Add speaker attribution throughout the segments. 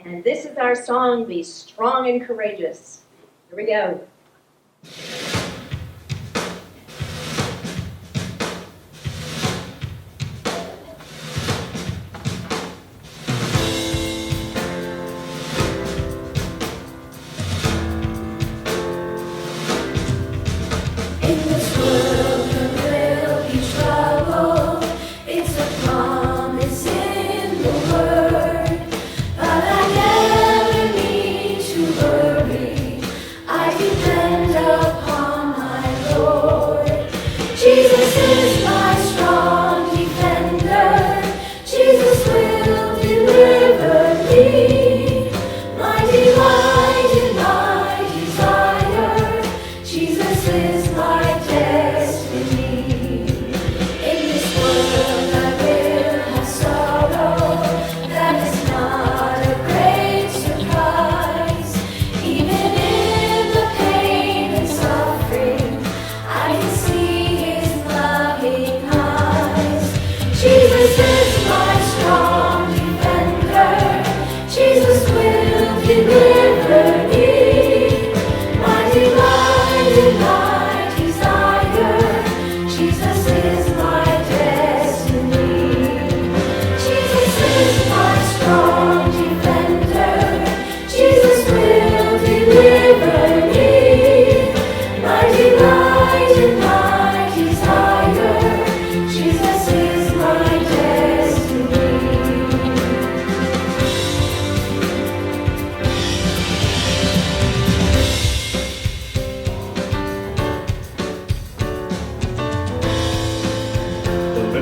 Speaker 1: And this is our song, Be Strong and Courageous. Here we go.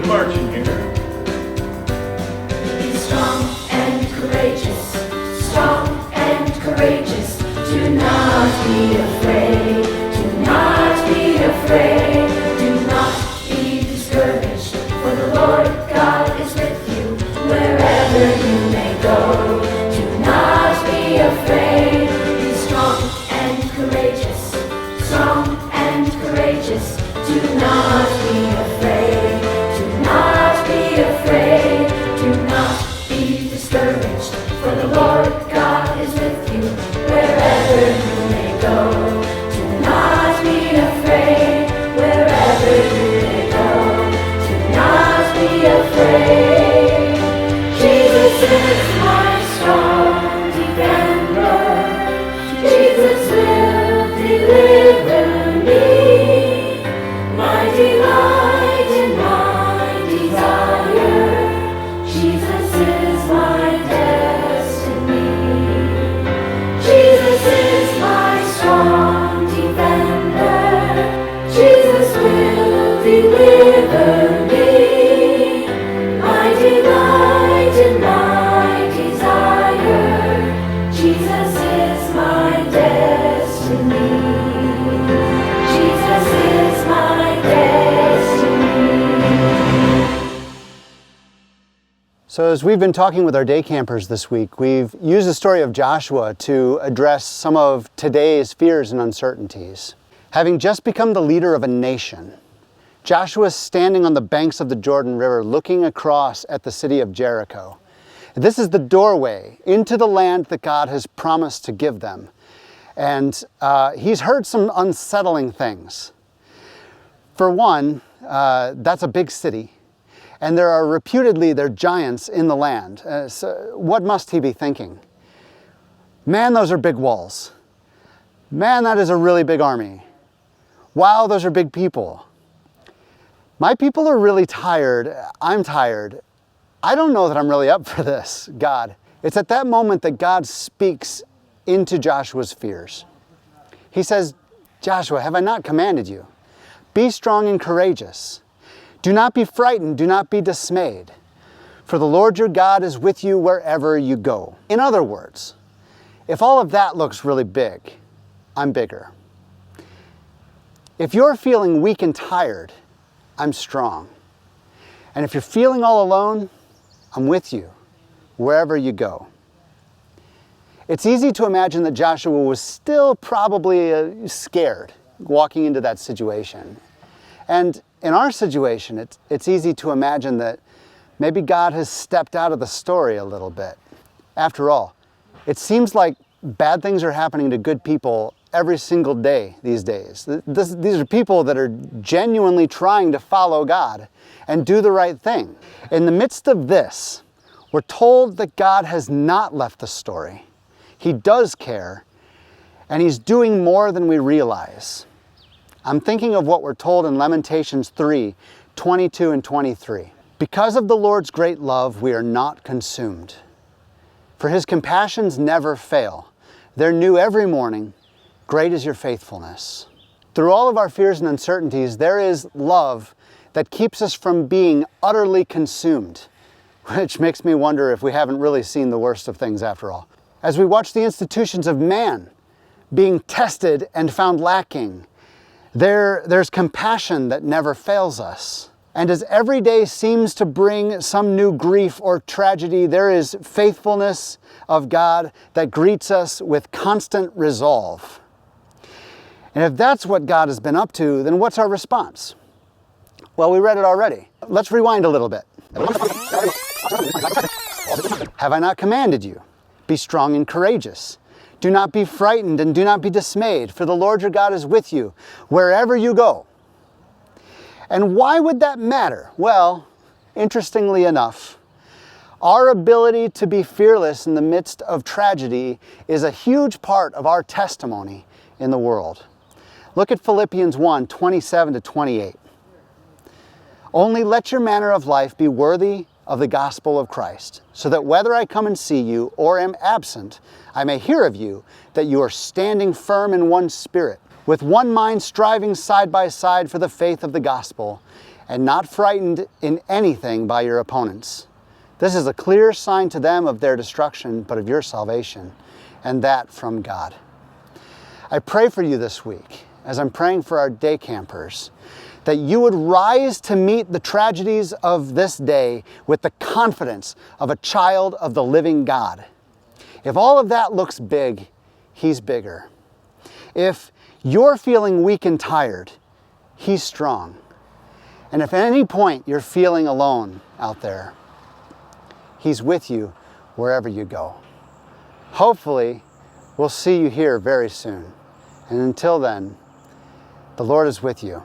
Speaker 2: Marching here.
Speaker 3: Be strong and courageous, strong and courageous. Do not be afraid, do not be afraid, do not be discouraged, for the Lord God is with you wherever you may go. Do not be afraid, be strong and courageous, strong and courageous. Do not be afraid. Afraid, do not be discouraged, for the Lord God is with you wherever you may go. Do not be afraid, wherever you may go. Do not be afraid. Jesus is my strong defender. Jesus will deliver me. My delight in my desire. Jesus is my destiny. Jesus is my strong defender. Jesus will deliver me. My delight in my desire. Jesus is my destiny. Jesus is my destiny.
Speaker 4: So as we've been talking with our day campers this week, we've used the story of Joshua to address some of today's fears and uncertainties. Having just become the leader of a nation, Joshua is standing on the banks of the Jordan River looking across at the city of Jericho. This is the doorway into the land that God has promised to give them. And he's heard some unsettling things. For one, that's a big city. And there are reputedly giants in the land. So what must he be thinking? Man, those are big walls. Man, that is a really big army. Wow, those are big people. My people are really tired. I'm tired. I don't know that I'm really up for this, God. It's at that moment that God speaks into Joshua's fears. He says, Joshua, have I not commanded you? Be strong and courageous. Do not be frightened, do not be dismayed, for the Lord your God is with you wherever you go. In other words, if all of that looks really big, I'm bigger. If you're feeling weak and tired, I'm strong. And if you're feeling all alone, I'm with you wherever you go. It's easy to imagine that Joshua was still probably scared walking into that situation. And in our situation, it's easy to imagine that maybe God has stepped out of the story a little bit. After all, It seems like bad things are happening to good people every single day these days. These are people that are genuinely trying to follow God and do the right thing. In the midst of this, we're told that God has not left the story. He does care, and He's doing more than we realize. I'm thinking of what we're told in Lamentations 3:22 and 23. Because of the Lord's great love, we are not consumed. For His compassions never fail. They're new every morning. Great is your faithfulness. Through all of our fears and uncertainties, there is love that keeps us from being utterly consumed, which makes me wonder if we haven't really seen the worst of things after all. As we watch the institutions of man being tested and found lacking, there's compassion that never fails us. And as every day seems to bring some new grief or tragedy, there is faithfulness of God that greets us with constant resolve. And if that's what God has been up to, then what's our response? Well, we read it already. Let's rewind a little bit. Have I not commanded you? Be strong and courageous. Do not be frightened and do not be dismayed, for the Lord your God is with you wherever you go. And why would that matter? Well, interestingly enough, our ability to be fearless in the midst of tragedy is a huge part of our testimony in the world. Look at Philippians 1:27 to 28. Only let your manner of life be worthy of the gospel of Christ, so that whether I come and see you or am absent, I may hear of you that you are standing firm in one spirit, with one mind striving side by side for the faith of the gospel, and not frightened in anything by your opponents. This is a clear sign to them of their destruction, but of your salvation, and that from God. I pray for you this week, as I'm praying for our day campers, that you would rise to meet the tragedies of this day with the confidence of a child of the living God. If all of that looks big, He's bigger. If you're feeling weak and tired, He's strong. And if at any point you're feeling alone out there, He's with you wherever you go. Hopefully, we'll see you here very soon. And until then, the Lord is with you.